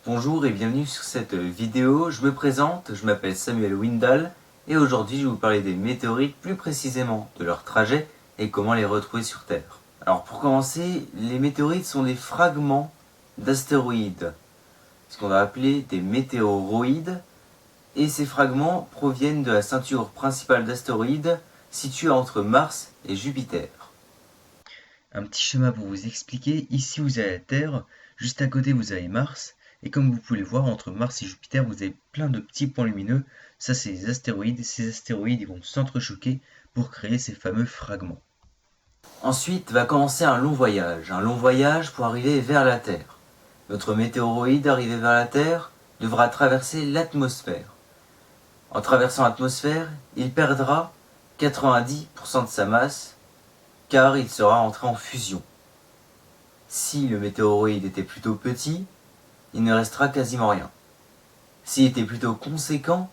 Bonjour et bienvenue sur cette vidéo. Je me présente, je m'appelle Samuel Windal et aujourd'hui je vais vous parler des météorites, plus précisément de leur trajet et comment les retrouver sur Terre. Alors pour commencer, les météorites sont des fragments d'astéroïdes, ce qu'on va appeler des météoroïdes, et ces fragments proviennent de la ceinture principale d'astéroïdes située entre Mars et Jupiter. Un petit schéma pour vous expliquer, ici vous avez la Terre, juste à côté vous avez Mars, et comme vous pouvez le voir, entre Mars et Jupiter, vous avez plein de petits points lumineux, ça c'est des astéroïdes, et ces astéroïdes ils vont s'entrechoquer pour créer ces fameux fragments. Ensuite va commencer un long voyage pour arriver vers la Terre. Notre météoroïde arrivé vers la Terre devra traverser l'atmosphère. En traversant l'atmosphère, il perdra 90% de sa masse, car il sera entré en fusion. Si le météoroïde était plutôt petit, il ne restera quasiment rien. S'il était plutôt conséquent,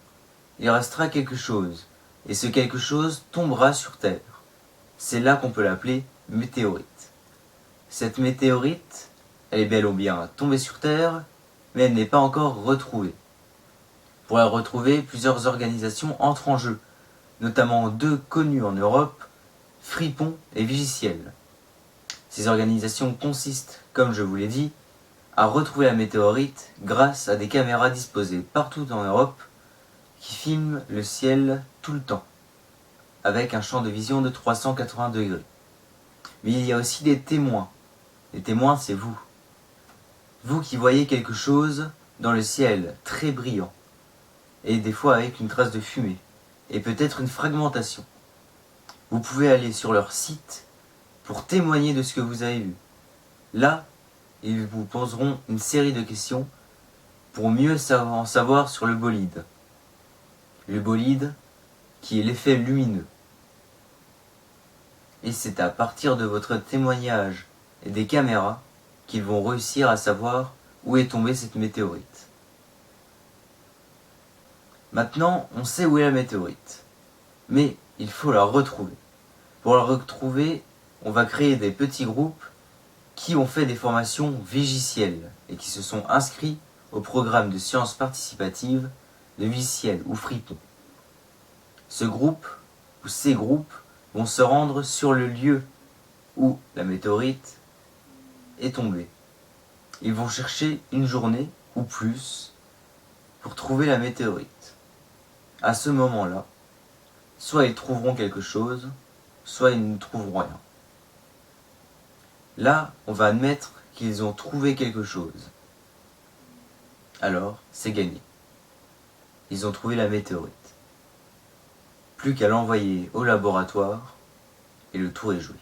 il restera quelque chose, et ce quelque chose tombera sur Terre. C'est là qu'on peut l'appeler météorite. Cette météorite, elle est bel ou bien tombée sur Terre, mais elle n'est pas encore retrouvée. Pour la retrouver, plusieurs organisations entrent en jeu, notamment deux connues en Europe, Fripon et Vigiciel. Ces organisations consistent, comme je vous l'ai dit, à retrouver la météorite grâce à des caméras disposées partout en Europe qui filment le ciel tout le temps, avec un champ de vision de 380 degrés. Mais il y a aussi des témoins. Les témoins, c'est vous. Vous qui voyez quelque chose dans le ciel très brillant, et des fois avec une trace de fumée, et peut-être une fragmentation. Vous pouvez aller sur leur site pour témoigner de ce que vous avez vu. Là, ils vous poseront une série de questions pour mieux en savoir sur le bolide. Le bolide qui est l'effet lumineux. Et c'est à partir de votre témoignage et des caméras qu'ils vont réussir à savoir où est tombée cette météorite. Maintenant, on sait où est la météorite. Mais il faut la retrouver. Pour la retrouver, on va créer des petits groupes qui ont fait des formations vigicielles et qui se sont inscrits au programme de sciences participatives de Vigiciel ou Fripon. Ce groupe ou ces groupes vont se rendre sur le lieu où la météorite est tombée. Ils vont chercher une journée ou plus pour trouver la météorite. À ce moment-là, soit ils trouveront quelque chose, soit ils ne trouveront rien. Là, on va admettre qu'ils ont trouvé quelque chose. Alors, c'est gagné. Ils ont trouvé la météorite. Plus qu'à l'envoyer au laboratoire et le tour est joué.